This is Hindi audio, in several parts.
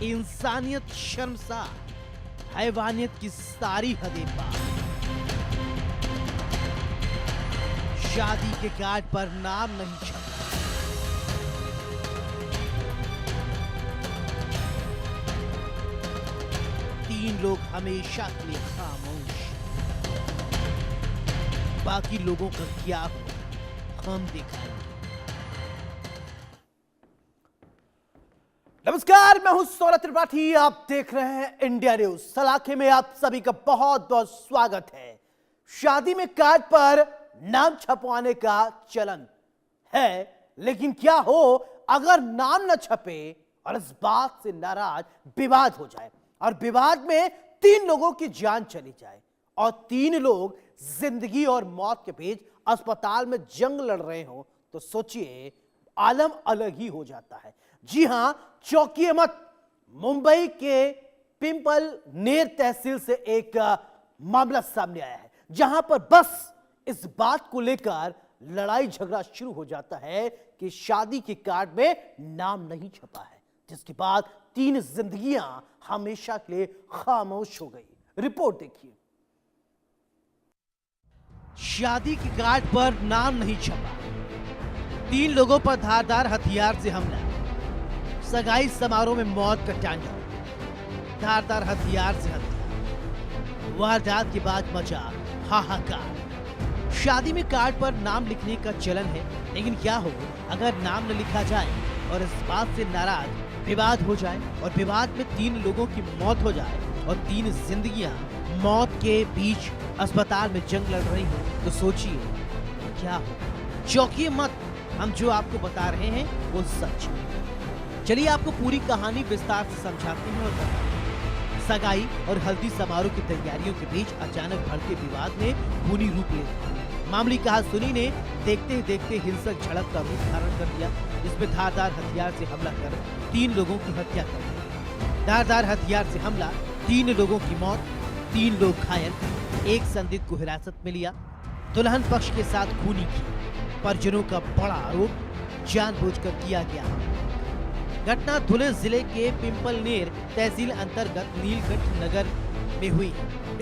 इंसानियत शर्मसार, हैवानियत की सारी हदें पार। शादी के कार्ड पर नाम नहीं छपा, तीन लोग हमेशा के लिए खामोश। बाकी लोगों का क्या हो हम दिखाएंगे। नमस्कार, मैं हूं सौरभ त्रिपाठी, आप देख रहे हैं इंडिया न्यूज। सलाखे में आप सभी का बहुत बहुत स्वागत है। शादी में कार्ड पर नाम छपवाने का चलन है, लेकिन क्या हो अगर नाम न छपे और इस बात से नाराज विवाद हो जाए और विवाद में तीन लोगों की जान चली जाए और तीन लोग जिंदगी और मौत के बीच अस्पताल में जंग लड़ रहे हो, तो सोचिए आलम अलग ही हो जाता है। जी हां, चौंकिए मत। मुंबई के पिंपलनेर तहसील से एक मामला सामने आया है, जहां पर बस इस बात को लेकर लड़ाई झगड़ा शुरू हो जाता है कि शादी के कार्ड में नाम नहीं छपा है, जिसके बाद तीन जिंदगियां हमेशा के लिए खामोश हो गई। रिपोर्ट देखिए। शादी के कार्ड पर नाम नहीं छपा, तीन लोगों पर धारदार हथियार से हमला, सगाई समारोह में मौत का तांडव, धारदार हथियार से हत्या, वारदात के बाद मचा हाहाकार। शादी में कार्ड पर नाम लिखने का चलन है, लेकिन क्या हो अगर नाम न लिखा जाए और इस बात से नाराज विवाद हो जाए और विवाद में तीन लोगों की मौत हो जाए और तीन जिंदगियां मौत के बीच अस्पताल में जंग लड़ रही हो, तो सोचिए क्या हो। चौंकिए मत, हम जो आपको बता रहे हैं वो सच है। चलिए आपको पूरी कहानी विस्तार से समझाते हैं और बताते हैं। सगाई और हल्दी समारोह की तैयारियों के बीच अचानक भड़के विवाद ने खूनी रूप ले लिया। मामूली कहासुनी ने देखते ही देखते हिंसक झड़प का रूप धारण कर लिया, जिसमें धारदार हथियार से हमला कर तीन लोगों की हत्या कर दी। धारदार हथियार से हमला, तीन लोगों की मौत, तीन लोग घायल, एक संदिग्ध को हिरासत में लिया। दुल्हन पक्ष के साथ खूनी की, परिजनों का बड़ा आरोप जानबूझकर किया गया। घटना धुले जिले के पिंपलनेर तहसील अंतर्गत नीलकंठ नगर में हुई।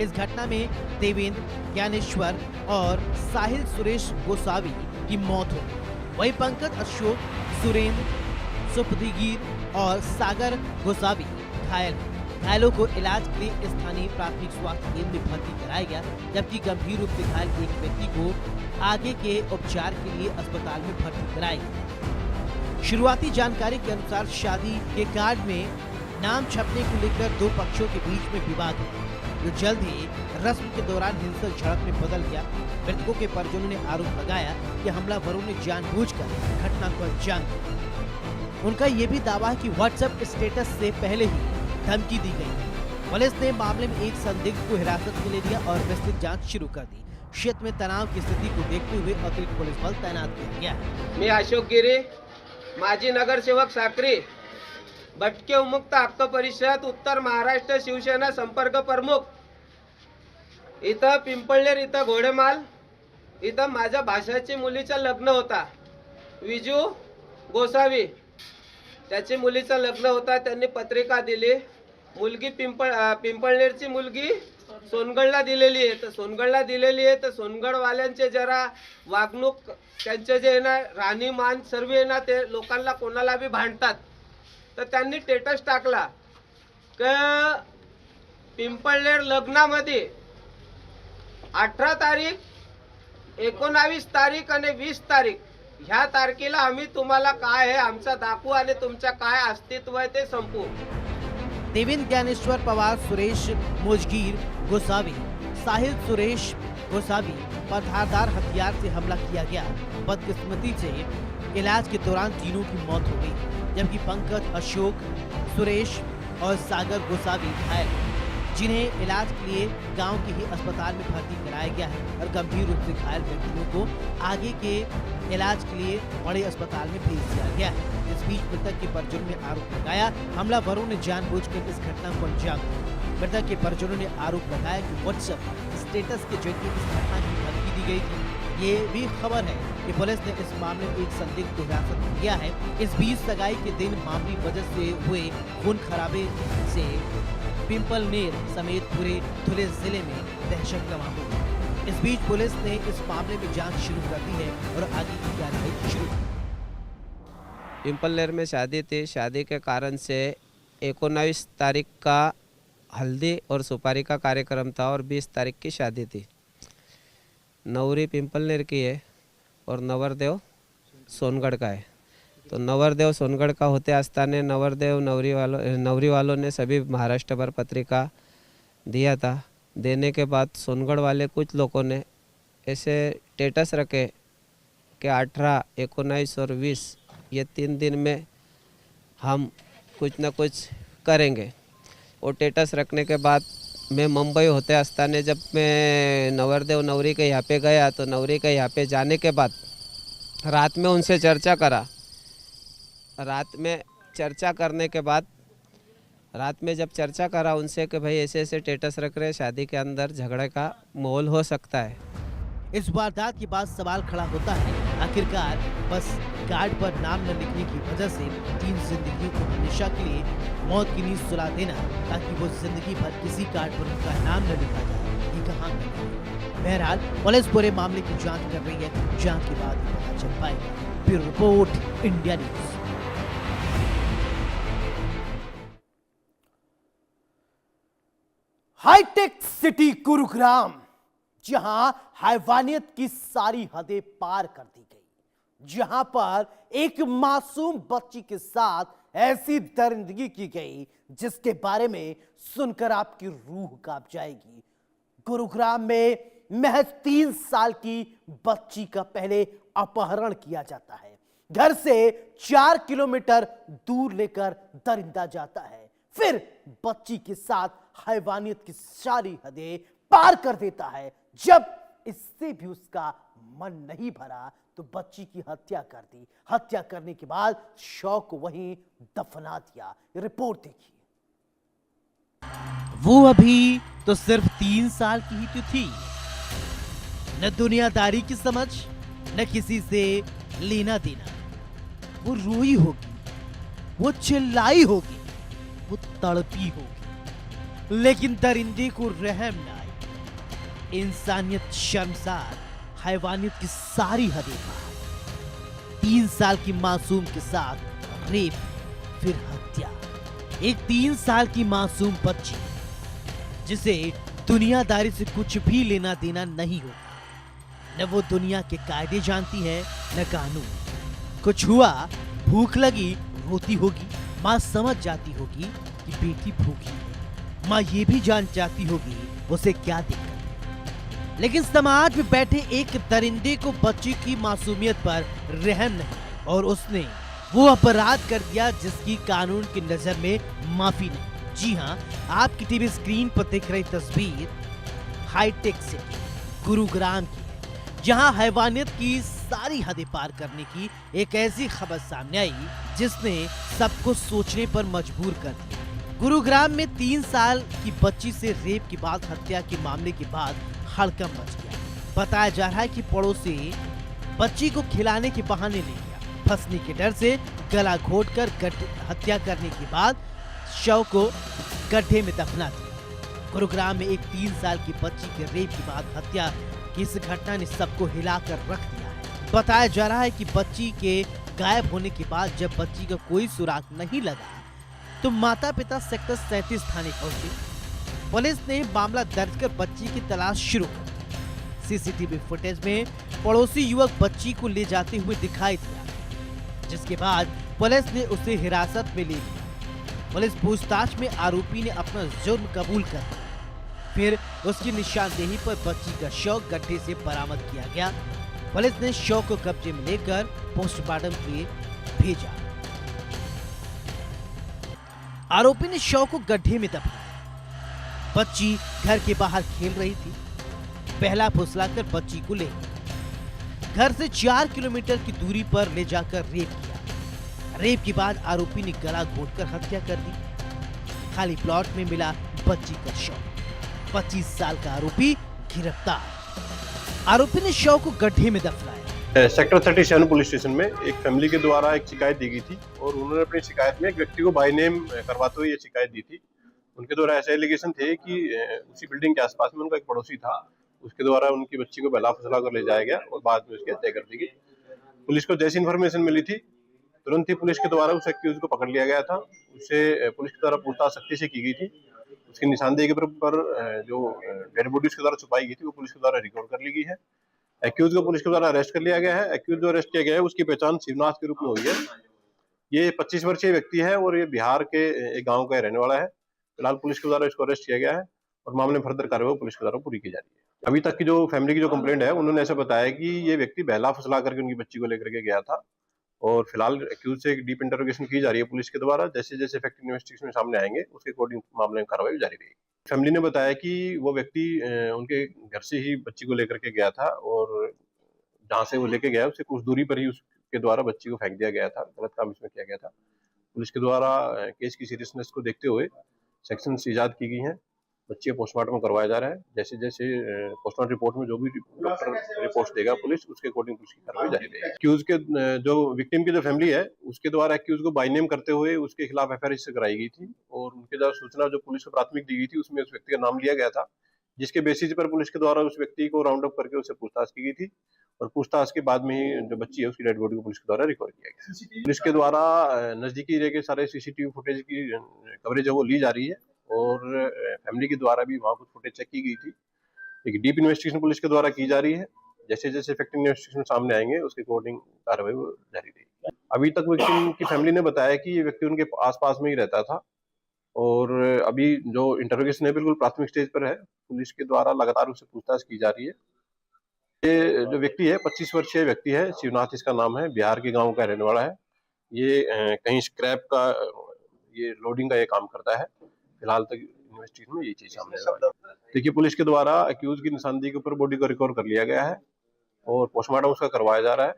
इस घटना में देवेंद्र, ज्ञानेश्वर और साहिल सुरेश गोसावी की मौत हो गई। वहीं पंकज, अशोक, सुरेंद्र, सुपदीगीर और सागर गोसावी घायल। घायलों को इलाज के लिए स्थानीय प्राथमिक स्वास्थ्य केंद्र में भर्ती कराया गया, जबकि गंभीर रूप से घायल एक व्यक्ति को आगे के उपचार के लिए अस्पताल में भर्ती कराया गया। शुरुआती जानकारी के अनुसार शादी के कार्ड में नाम छपने को लेकर दो पक्षों के बीच में विवाद है, जो जल्द ही रस्म के दौरान हिंसक झड़प में बदल गया। मृतकों के परिजनों ने आरोप लगाया कि हमलावरों ने जानबूझकर घटना को अंजाम दिया। उनका ये भी दावा है कि व्हाट्सएप स्टेटस से पहले ही धमकी दी गई। पुलिस ने मामले में एक संदिग्ध को हिरासत में ले लिया और विस्तृत जांच शुरू कर दी। क्षेत्र में तनाव की स्थिति को देखते हुए अतिरिक्त पुलिस बल तैनात किया गया है। मैं अशोक गिरी, माजी नगरसेवक साक्री, भटके उन्मुक्त हक्क परिषद उत्तर महाराष्ट्र शिवसेना संपर्क प्रमुख। इथं पिंपळनेर इथं घोडेमाल इथं माझ्या भाषाची मुलीचं लग्न होता, विजू गोसावी त्याची मुलीचं लग्न होता। त्यांनी पत्रिका दिली, मुलगी पिंपळनेरची मुलगी सोनगडला दिलेली आहे, तर सोनगडला दिलेली आहे, तर सोनगडवाल्यांचे जरा वागणूक त्यांचे जे ना राहणीमान सर्व ना ते लोकांना कोणाला बी भांडतात। तर त्यांनी स्टेटस टाकला की पिंपळनेर लग्नामध्ये 18 तारीख, 19 तारीख आणि 20 तारीख ह्या तारखेला आम्ही तुम्हाला काय आहे आमचा दाखवू आणि तुमच्या काय अस्तित्व आहे ते संपवू। देवेंद्र, ज्ञानेश्वर, पवार, सुरेश मोजगीर गोसावी, साहिल सुरेश गोसावी पर धारदार हथियार से हमला किया गया। बदकिस्मती से इलाज के दौरान तीनों की मौत हो गई, जबकि पंकज, अशोक, सुरेश और सागर गोसावी घायल, जिन्हें इलाज के लिए गांव के ही अस्पताल में भर्ती कराया गया है और गंभीर रूप से घायल व्यक्तियों को आगे के इलाज के लिए बड़े अस्पताल में भेज दिया गया है। इस बीच मृतक के परिजनों ने आरोप लगाया हमलावरों ने जानबूझकर इस घटना को अंजाम दिया। मृतक के परिजनों ने आरोप लगाया कि व्हाट्सएप स्टेटस के जरिए इस घटना की धमकी दी गई थी। ये भी खबर है कि पुलिस ने इस मामले में एक संदिग्ध को हिरासत में लिया है। इस बीच सगाई के दिन मामूली वजह से हुए खून खराबे से पिंपलनेर समेत पूरे धुले जिले में दहशत का माहौल है। इस बीच पुलिस ने इस मामले में जांच शुरू कर दी है और आगे की कार्रवाई शुरू की। पिंपलनेर में शादी थी। शादी के कारण से 19 तारीख का हल्दी और सुपारी का कार्यक्रम था और 20 तारीख की शादी थी। नवरी पिंपलनेर की है और नवरदेव सोनगढ़ का है। तो नवरदेव सोनगढ़ का होते आस्थाने नवरदेव नवरी वालों ने सभी महाराष्ट्र भर पत्रिका दिया था। देने के बाद सोनगढ़ वाले कुछ लोगों ने ऐसे स्टेटस रखे कि 18, 19 और 20 ये 3 दिन में हम कुछ न कुछ करेंगे। और स्टेटस रखने के बाद मैं मुंबई होते आस्थाने जब मैं नवरदेव नवरी के यहाँ पे गया तो नवरी के यहाँ पे जाने के बाद रात में उनसे चर्चा करा। रात में चर्चा करने के बाद रात में जब चर्चा करा उनसे कि भाई ऐसे ऐसे स्टेटस रख रहे, शादी के अंदर झगड़े का माहौल हो सकता है। इस वारदात के बाद सवाल खड़ा होता है, आखिरकार बस कार्ड पर नाम न लिखने की वजह से 3 जिंदगियों को हमेशा के लिए मौत की नींद सुला देना ताकि वो जिंदगी भर किसी कार्ड पर उनका नाम न लिखा जाए, ये कहाँ का है। बहरहाल पुलिस पूरे मामले की जांच कर रही है। जांच के बाद ही पता चल पाएगा। Bureau report, India news. Hi tech city Gurugram, जहां हैवानियत की सारी हदें पार कर दी गई, जहां पर एक मासूम बच्ची के साथ ऐसी दरिंदगी की गई जिसके बारे में सुनकर आपकी रूह कांप जाएगी। गुरुग्राम में महज 3 साल की बच्ची का पहले अपहरण किया जाता है, घर से 4 किलोमीटर दूर लेकर दरिंदा जाता है, फिर बच्ची के साथ हैवानियत की सारी हदें पार कर देता है। जब इससे भी उसका मन नहीं भरा तो बच्ची की हत्या कर दी। हत्या करने के बाद शव को वहीं दफना दिया। रिपोर्ट देखिए। वो अभी तो सिर्फ 3 साल की ही तो थी। न दुनियादारी की समझ, न किसी से लेना देना। वो रोई होगी, वो चिल्लाई होगी, वो तड़पी होगी, लेकिन दरिंदे को रहम न आई। इंसानियत शर्मसार, हैवानियत की सारी हदें पार। 3 साल की मासूम के साथ रेप, फिर हत्या। एक 3 साल की मासूम बच्ची जिसे दुनियादारी से कुछ भी लेना देना नहीं होता। न वो दुनिया के कायदे जानती है, न कानून। कुछ हुआ, भूख लगी, रोती होगी। माँ समझ जाती होगी कि बेटी भूखी है। माँ ये भी जान जाती होगी उसे क्या दिक्कत है। लेकिन समाज में बैठे एक दरिंदे को बच्ची की मासूमियत पर रहम नहीं और उसने वो अपराध कर दिया जिसकी कानून की नजर में माफी नहीं। जी हाँ, आपकी टीवी स्क्रीन पर दिख रही तस्वीर हाईटेक सिटी गुरुग्राम की है, जहां हैवानियत की सारी हदें पार करने की एक ऐसी खबर सामने आई जिसने सबको सोचने पर मजबूर कर दिया। गुरुग्राम में 3 साल की बच्ची से रेप के बाद हत्या के मामले के बाद हड़कंप मच गया। बताया जा रहा है कि पड़ोसी बच्ची को खिलाने के बहाने ले गया। फंसने के डर से गला घोटकर हत्या करने के बाद शव को गड्ढे में दफना दिया। गुरुग्राम में एक 3 साल की बच्ची के रेप के बाद हत्या की इस घटना ने सबको हिलाकर रख दिया है। बताया जा रहा है कि बच्ची के गायब होने के बाद जब बच्ची का कोई सुराग नहीं लगा तो माता पिता सेक्टर 37 थाने पहुंचे। पुलिस ने मामला दर्ज कर बच्ची की तलाश शुरू कर दी। सीसीटीवी फुटेज में पड़ोसी युवक बच्ची को ले जाते हुए दिखाई दिया, जिसके बाद पुलिस ने उसे हिरासत में ले लिया। पुलिस पूछताछ में आरोपी ने अपना जुर्म कबूल कर लिया। फिर उसकी निशानदेही पर बच्ची का शव गड्ढे से बरामद किया गया। पुलिस ने शव को कब्जे में लेकर पोस्टमार्टम के लिए भेजा। आरोपी ने शव को गड्ढे में दफनाया। बच्ची घर के बाहर खेल रही थी। पहला फुसलाकर बच्ची को ले गया। घर से 4 किलोमीटर की दूरी पर ले जाकर रेप किया। रेप के बाद आरोपी ने गला घोटकर हत्या कर दी। खाली प्लॉट में मिला बच्ची का शव। 25 साल का आरोपी गिरफ्तार। आरोपी ने शव को गड्ढे में दफनाया। सेक्टर 37 पुलिस स्टेशन में एक फैमिली के द्वारा एक शिकायत दी गई थी और उन्होंने अपनी शिकायत में एक व्यक्ति को बाय नेम करवाते हुए ये शिकायत दी थी। उनके द्वारा ऐसे एलिगेशन थे कि उसी बिल्डिंग के आसपास में उनका एक पड़ोसी था, उसके द्वारा उनकी बच्ची को बहला फुसला कर ले जाया गया और बाद में उसकी हत्या कर दी गई। पुलिस को जैसी इन्फॉर्मेशन मिली थी तुरंत ही पुलिस के द्वारा उस एक्यूज को पकड़ लिया गया था। उससे पुलिस के द्वारा पूछताछ सख्ती से की गई थी। उसकी निशानदेही के पर जो डेड बॉडी उसके द्वारा छुपाई गई थी वो पुलिस के द्वारा रिकवर कर ली गई है। एक्यूज को पुलिस के द्वारा अरेस्ट कर लिया गया है। एक्यूज जो अरेस्ट किया गया है उसकी पहचान शिवनाथ के रूप में हुई है। ये 25 वर्षीय व्यक्ति है और ये बिहार के एक गांव का रहने वाला है। फिलहाल पुलिस के द्वारा इसको अरेस्ट किया गया है और मामले में फर्दर कार्रवाई पुलिस के द्वारा पूरी की जा रही है। अभी तक की जो फैमिली की जो कंप्लेंट है उन्होंने ऐसा बताया कि ये व्यक्ति बहला फुसला करके उनकी बच्ची को लेकर के गया था और फिलहाल एक्यूज से एक डीप इंटरोगेशन की जा रही है पुलिस के द्वारा। जैसे जैसे फैक्ट इन्वेस्टिगेशन में सामने आएंगे उसके अकॉर्डिंग मामले में कार्रवाई जारी रहेगी। फैमिली ने बताया कि वो व्यक्ति उनके घर से ही बच्ची को लेकर के गया था और जहाँ से वो लेके गया उससे कुछ दूरी पर ही उसके द्वारा बच्ची को फेंक दिया गया था। गलत काम इसमें किया गया था। पुलिस के द्वारा केस की सीरियसनेस को देखते हुए सेक्शंस इजाद की गई हैं। बच्ची का पोस्टमार्टम करवाया जा रहा है। जैसे जैसे पोस्टमार्टम रिपोर्ट में जो भी डॉक्टर रिपोर्ट देगा पुलिस उसके अकॉर्डिंग पुलिस की कार्रवाई जारी रहेगी। एक्यूज के जो विक्टिम की जो फैमिली है उसके द्वारा एक्यूज को बाय नेम करते हुए उसके खिलाफ एफआईआर रजिस्टर कराई गई थी और उनके द्वारा सूचना जो पुलिस को प्राथमिक दी गई थी उसमें उस व्यक्ति का नाम लिया गया था, जिसके बेसिस पर पुलिस के द्वारा उस व्यक्ति को राउंड अप करके उससे पूछताछ की गई थी और पूछताछ के बाद में ही जो बच्ची है उसकी डेड बॉडी को पुलिस के द्वारा रिकवर किया गया। पुलिस के द्वारा नजदीकी एरिया के सारे सीसीटीवी फुटेज की कवरेज है वो ली जा रही है और फैमिली के द्वारा भी वहाँ कुछ फुटेज चेक की गई थी। एक डीप इन्वेस्टिगेशन पुलिस के द्वारा की जा रही है। जैसे जैसे फैक्ट इन्वेस्टिगेशन सामने आएंगे उसके अकॉर्डिंग कार्रवाई जारी रहेगी। अभी तक विक्टिम की फैमिली ने बताया कि ये व्यक्ति उनके आसपास में ही रहता था और अभी जो इंटरोगेशन है बिल्कुल प्राथमिक स्टेज पर है। पुलिस के द्वारा लगातार उससे पूछताछ की जा रही है। ये जो व्यक्ति है 25 वर्षीय व्यक्ति है, शिवनाथ इसका नाम है, बिहार के गांव का रहने वाला है। ये कहीं स्क्रैप का ये लोडिंग का ये काम करता है। फिलहाल तक इन्वेस्टिगेशन में ये चीज सामने आई है। देखिए पुलिस के द्वारा एक्यूज की निशानदेही के ऊपर बॉडी को रिकवर कर लिया गया है और पोस्टमार्टम उसका करवाया जा रहा है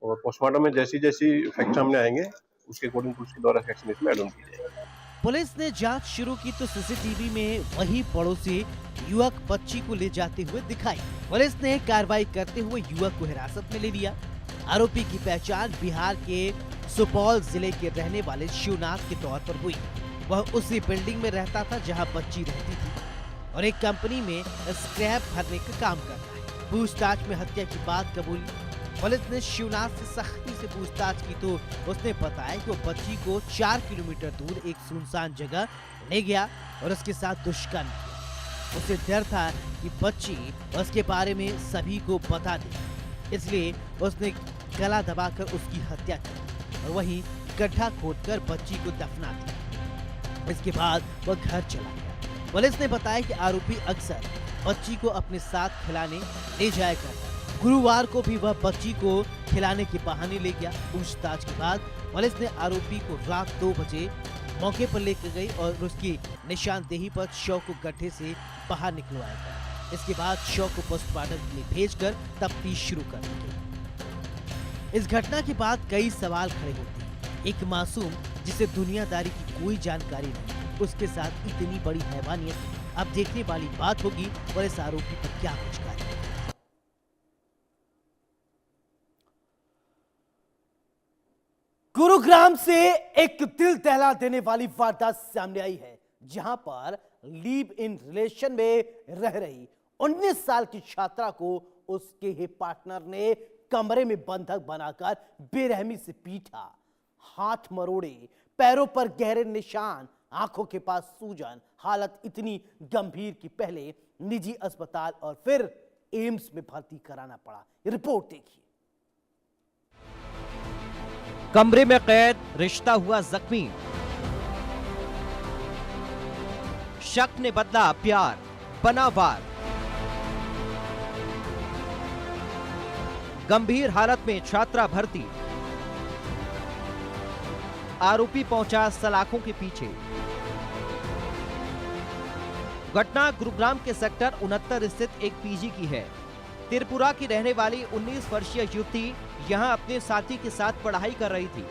और पोस्टमार्टम में जैसी जैसी फैक्ट सामने आएंगे उसके अकॉर्डिंग पुलिस के द्वारा एक्शन इसमें एड ऑन की जाएगी। पुलिस ने जांच शुरू की तो सीसीटीवी में वही पड़ोसी युवक बच्ची को ले जाते हुए दिखाई। पुलिस ने कार्रवाई करते हुए युवक को हिरासत में ले लिया। आरोपी की पहचान बिहार के सुपौल जिले के रहने वाले शिवनाथ के तौर पर हुई। वह उसी बिल्डिंग में रहता था जहां बच्ची रहती थी और एक कंपनी में स्क्रैप भरने का काम करता है। पूछताछ में हत्या की बात कबूली। पुलिस ने शिवनाथ से सख्ती से पूछताछ की तो उसने बताया कि वो बच्ची को 4 किलोमीटर दूर एक सुनसान जगह ले गया और उसके साथ दुष्कर्म किया। उसे डर था कि बच्ची उसके बारे में सभी को बता दे, इसलिए उसने गला दबाकर उसकी हत्या की और वहीं गड्ढा खोदकर बच्ची को दफना दिया। इसके बाद वह घर चला गया। पुलिस ने बताया कि आरोपी अक्सर बच्ची को अपने साथ खिलाने ले जाया करता। गुरुवार को भी वह बच्ची को खिलाने के बहाने ले गया। पूछताछ के बाद पुलिस ने आरोपी को रात 2 बजे मौके पर लेकर गई और उसकी निशानदेही पर शव को गड्ढे से बाहर निकलवाया गया। इसके बाद शव को पोस्टमार्टम के लिए भेजकर तफ्तीश शुरू कर दी गई। इस घटना के बाद कई सवाल खड़े होते हैं। एक मासूम जिसे दुनियादारी की कोई जानकारी नहीं, उसके साथ इतनी बड़ी हैवानियत। अब देखने वाली बात होगी पुलिस आरोपी पर क्या कुछ करेगी। गुरुग्राम से एक दिल दहला देने वाली वारदात सामने आई है, जहां पर लिव इन रिलेशन में रह रही 19 साल की छात्रा को उसके ही पार्टनर ने कमरे में बंधक बनाकर बेरहमी से पीटा। हाथ मरोड़े, पैरों पर गहरे निशान, आंखों के पास सूजन। हालत इतनी गंभीर कि पहले निजी अस्पताल और फिर एम्स में भर्ती कराना पड़ा। रिपोर्ट देखिए। कमरे में कैद, रिश्ता हुआ जख्मी। शक ने बदला प्यार, बना वार। गंभीर हालत में छात्रा भर्ती। आरोपी पहुंचा सलाखों के पीछे। घटना गुरुग्राम के सेक्टर 69 स्थित एक पीजी की है। त्रिपुरा की रहने वाली 19 वर्षीय युवती यहां अपने साथी के साथ पढ़ाई कर रही थी।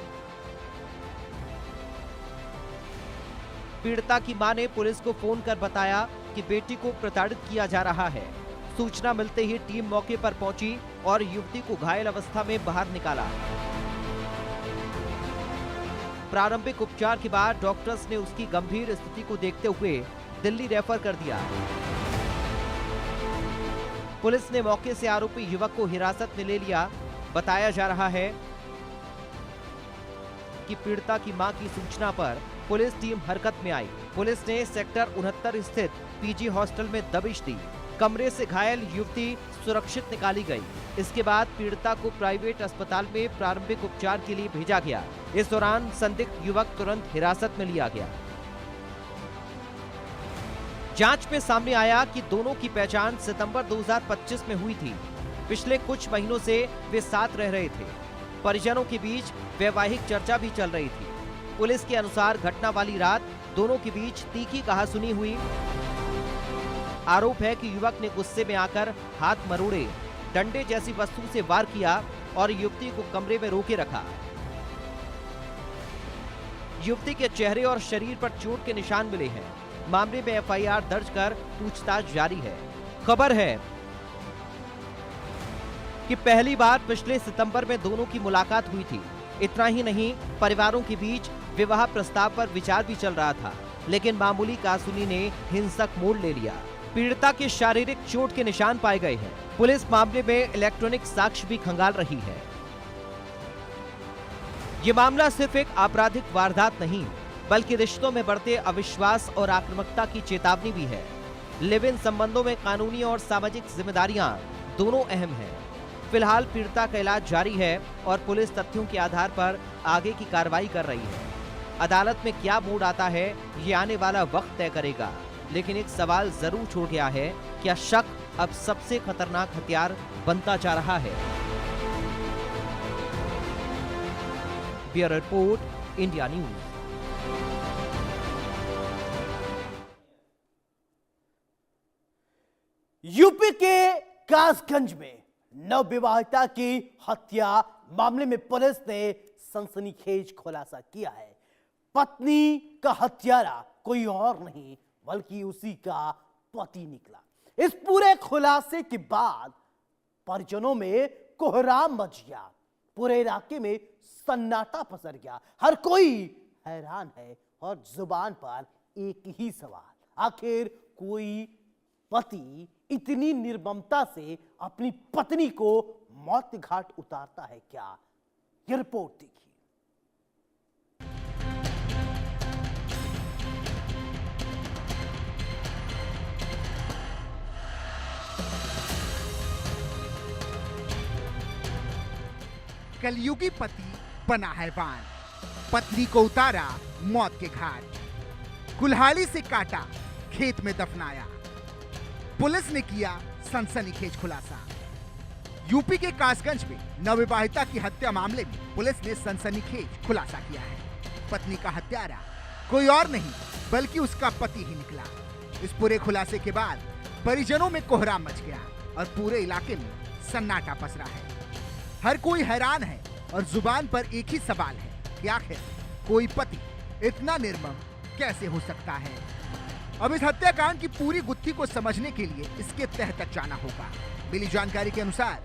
पीड़िता की मां ने पुलिस को फोन कर बताया कि बेटी को प्रताड़ित किया जा रहा है। सूचना मिलते ही टीम मौके पर पहुंची और युवती को घायल अवस्था में बाहर निकाला। प्रारंभिक उपचार के बाद डॉक्टर्स ने उसकी गंभीर स्थिति को देखते हुए दिल्ली रेफर कर दिया। पुलिस ने मौके से आरोपी युवक को हिरासत में ले लिया। बताया जा रहा है कि पीड़िता की मां की सूचना पर पुलिस टीम हरकत में आई। पुलिस ने सेक्टर 69 स्थित पीजी हॉस्टल में दबिश दी। कमरे से घायल युवती सुरक्षित निकाली गई। इसके बाद पीड़िता को प्राइवेट अस्पताल में प्रारंभिक उपचार के लिए भेजा गया। इस दौरान संदिग्ध युवक तुरंत हिरासत में लिया गया। जांच में सामने आया कि दोनों की पहचान सितंबर 2025 में हुई थी। पिछले कुछ महीनों से वे साथ रह रहे थे। परिजनों के बीच वैवाहिक चर्चा भी चल रही थी। पुलिस के अनुसार घटना वाली रात दोनों के बीच तीखी कहासुनी हुई। आरोप है कि युवक ने गुस्से में आकर हाथ मरोड़े, डंडे जैसी वस्तु से वार किया और युवती को कमरे में रोके रखा। युवती के चेहरे और शरीर पर चोट के निशान मिले हैं। मामले में एफआईआर दर्ज कर पूछताछ जारी है। खबर है कि पहली बार पिछले सितंबर में दोनों की मुलाकात हुई थी। इतना ही नहीं, परिवारों के बीच विवाह प्रस्ताव पर विचार भी चल रहा था, लेकिन मामूली कहासुनी ने हिंसक मोड़ ले लिया। पीड़िता के शारीरिक चोट के निशान पाए गए हैं। पुलिस मामले में इलेक्ट्रॉनिक साक्ष्य भी खंगाल रही है। ये मामला सिर्फ एक आपराधिक वारदात नहीं, बल्कि रिश्तों में बढ़ते अविश्वास और आक्रामकता की चेतावनी भी है। लिव इन संबंधों में कानूनी और सामाजिक जिम्मेदारियां दोनों अहम हैं। फिलहाल पीड़िता का इलाज जारी है और पुलिस तथ्यों के आधार पर आगे की कार्रवाई कर रही है। अदालत में क्या मोड़ आता है, ये आने वाला वक्त तय करेगा। लेकिन एक सवाल जरूर छोड़ गया है, क्या शक अब सबसे खतरनाक हथियार बनता जा रहा है? Bureau report, India news. UP के कासगंज में नवविवाहिता की हत्या मामले में पुलिस ने सनसनीखेज खुलासा किया है। पत्नी का हत्यारा कोई और नहीं बल्कि उसी का पति निकला। इस पूरे खुलासे के बाद परिजनों में कोहराम मच गया। पूरे इलाके में सन्नाटा पसर गया। हर कोई हैरान है और जुबान पर एक ही सवाल, आखिर कोई पति इतनी निर्ममता से अपनी पत्नी को मौत के घाट उतारता है क्या? यह रिपोर्ट देखिए। कलयुगी पति बना हैवान, पत्नी को उतारा मौत के घाट, कुल्हाड़ी से काटा, खेत में दफनाया। पुलिस ने किया सनसनीखेज खुलासा। यूपी के कासगंज में नवविवाहिता की हत्या मामले में पुलिस ने सनसनीखेज खुलासा किया है। पत्नी का हत्यारा कोई और नहीं बल्कि उसका पति ही निकला। इस पूरे खुलासे के बाद परिजनों में कोहराम मच गया और पूरे इलाके में सन्नाटा पसरा है। हर कोई हैरान है और जुबान पर एक ही सवाल है कि आखिर कोई पति इतना निर्मम कैसे हो सकता है। अब इस हत्याकांड की पूरी गुत्थी को समझने के लिए इसके तह तक जाना होगा। मिली जानकारी के अनुसार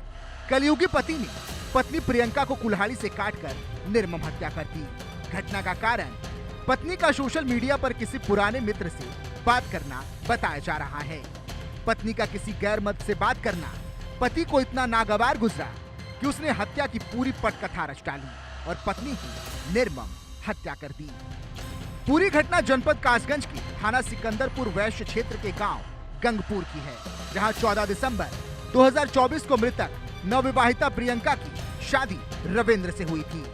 कलयुगी पति ने पत्नी प्रियंका को कुल्हाड़ी से काटकर निर्मम हत्या कर दी। घटना का कारण पत्नी का सोशल मीडिया पर किसी पुराने मित्र से बात करना बताया जा रहा है। पत्नी का किसी गैर मर्द से बात करना पति को इतना नागवार गुजरा कि उसने हत्या की पूरी पटकथा रच डाली और पत्नी की निर्मम हत्या कर दी। पूरी घटना जनपद कासगंज की थाना सिकंदरपुर वैश्य क्षेत्र के गांव गंगपुर की है, जहां 14 दिसंबर 2024 को मृतक नवविवाहिता प्रियंका की शादी रविंद्र से हुई थी।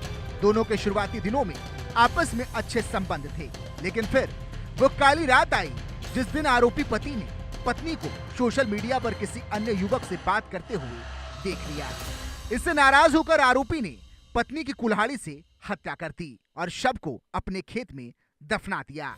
दोनों के शुरुआती दिनों में आपस में अच्छे संबंध थे, लेकिन फिर वो काली रात आई जिस दिन आरोपी पति ने पत्नी को सोशल मीडिया पर किसी अन्य युवक से बात करते हुए देख लिया। इससे नाराज होकर आरोपी ने पत्नी की कुल्हाड़ी से हत्या कर दी और शव को अपने खेत में दफना दिया।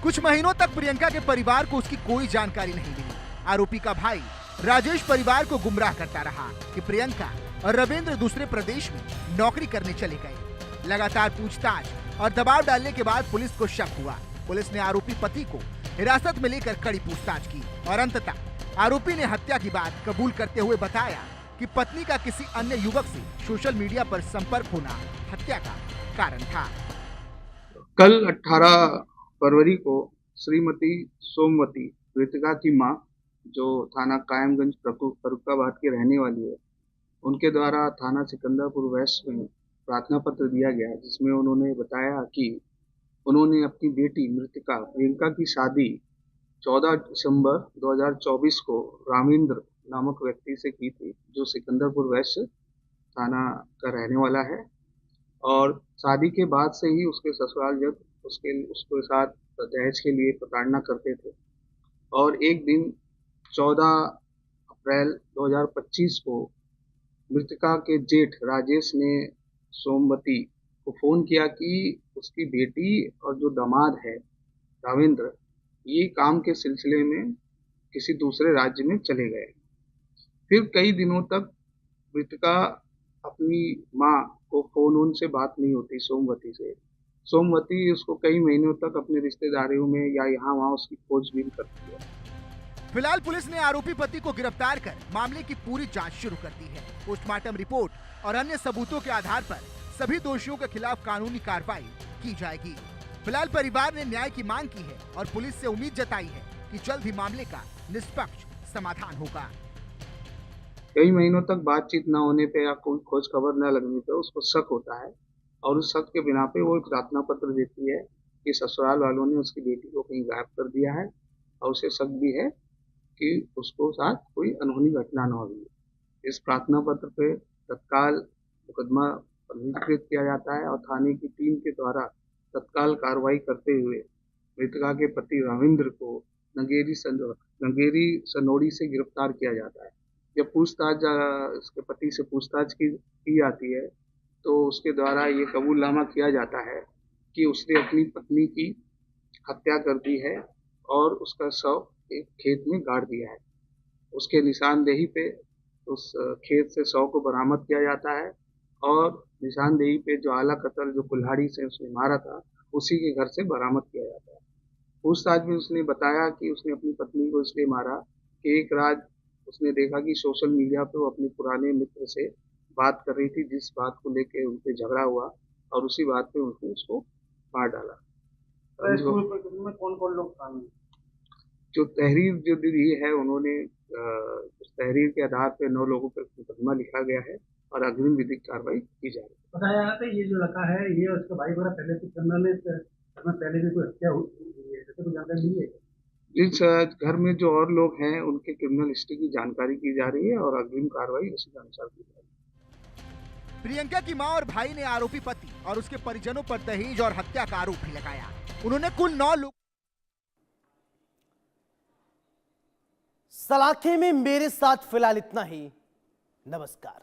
कुछ महीनों तक प्रियंका के परिवार को उसकी कोई जानकारी नहीं मिली। आरोपी का भाई राजेश परिवार को गुमराह करता रहा कि प्रियंका और रविंद्र दूसरे प्रदेश में नौकरी करने चले गए। लगातार पूछताछ और दबाव डालने के बाद पुलिस को शक हुआ। पुलिस ने आरोपी पति को हिरासत में लेकर कड़ी पूछताछ की और अंततः आरोपी ने हत्या की बात कबूल करते हुए बताया कि पत्नी का किसी अन्य युवक से सोशल मीडिया पर संपर्क होना हत्या का कारण था। कल 18 फरवरी को श्रीमती सोमवती मृतका की मां, जो थाना कायमगंज फर्रुखाबाद की रहने वाली है, उनके द्वारा थाना सिकंदरपुर वेस्ट में प्रार्थना पत्र दिया गया, जिसमें उन्होंने बताया कि उन्होंने अपनी बेटी मृतका प्रियंका की शादी 14 दिसंबर 2024 को रामेंद्र नामक व्यक्ति से की थी, जो सिकंदरपुर वेस्ट थाना का रहने वाला है। और शादी के बाद से ही उसके ससुराल जब उसके साथ दहेज के लिए प्रताड़ना करते थे। और एक दिन 14 अप्रैल 2025 को मृतका के जेठ राजेश ने सोमवती को फोन किया कि उसकी बेटी और जो दामाद है रामेंद्र, ये काम के सिलसिले में किसी दूसरे राज्य में चले गए। फिर कई दिनों तक मृतका अपनी माँ को फोन से बात नहीं होती सोमवती से। सोमवती उसको कई महीनों तक अपने रिश्तेदारियों में या यहाँ वहाँ उसकी खोजबीन करती है। फिलहाल पुलिस ने आरोपी पति को गिरफ्तार कर मामले की पूरी जांच शुरू कर दी है। पोस्टमार्टम रिपोर्ट और अन्य सबूतों के आधार पर सभी दोषियों के खिलाफ कानूनी कार्रवाई की जाएगी। फिलहाल परिवार ने न्याय की मांग की है और पुलिस से उम्मीद जताई है कि जल्द ही मामले का निष्पक्ष समाधान होगा। कई महीनों तक बातचीत न होने पे या कोई खोज खबर न लगने पे उसको शक होता है, और उस शक के बिना पे वो एक प्रार्थना पत्र देती है कि ससुराल वालों ने उसकी बेटी को कहीं गायब कर दिया है, और उसे शक भी है कि उसको साथ कोई अनहोनी घटना न हुई। इस प्रार्थना पत्र पे तत्काल मुकदमा पंजीकृत किया जाता है और थाने की टीम के द्वारा तत्काल कार्रवाई करते हुए मृतका के पति रविंद्र को नंगेरी सनोड़ी से गिरफ्तार किया जाता है। जब पूछताछ उसके पति से पूछताछ की जाती है तो उसके द्वारा ये कबूलनामा किया जाता है कि उसने अपनी पत्नी की हत्या कर दी है और उसका शव एक खेत में गाड़ दिया है। उसके निशानदेही पे उस खेत से शव को बरामद किया जाता है और निशानदेही पे जो आला कत्ल जो कुल्हाड़ी से उसने मारा था उसी के घर से बरामद किया जाता है। पूछताछ में उसने बताया कि उसने अपनी पत्नी को इसलिए मारा कि एक रात उसने देखा कि सोशल मीडिया पे वो अपने पुराने मित्र से बात कर रही थी, जिस बात को लेके उनसे झगड़ा हुआ और उसी बात पे उसने उसको मार डाला। कौन लोग शामिल? जो तहरीर जो दी है उन्होंने उस तहरीर के आधार पे 9 लोगों पर मुकदमा लिखा गया है और अग्रिम विधिक कार्रवाई की जा रही है। बताया जाता है ये जो लड़का है ये उसका भाई वगैरह पहले से क्रिमिनल है, पहले भी कोई हत्या हुई है, जैसे कोई जानकारी मिली है? इस घर में जो और लोग हैं उनके क्रिमिनल हिस्ट्री की जानकारी की जा रही है और अग्रिम कार्रवाई उसी के अनुसार की जा रही है। प्रियंका की मां और भाई ने आरोपी पति और उसके परिजनों पर दहेज और हत्या का आरोप भी लगाया। उन्होंने कुल 9 लोग। सलाखे में मेरे साथ फिलहाल इतना ही। नमस्कार।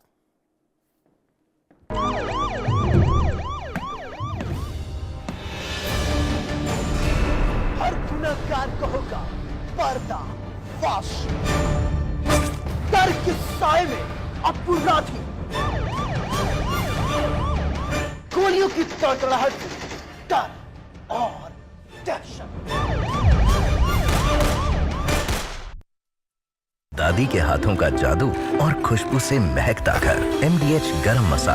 हर गुनहगार को होगा पर्दा फाश। डर के साए में अपराधी गोलियों की तड़तड़ाहट से डर और दहशत। दादी के हाथों का जादू और खुशबू से महकता घर MDH गरम मसाला।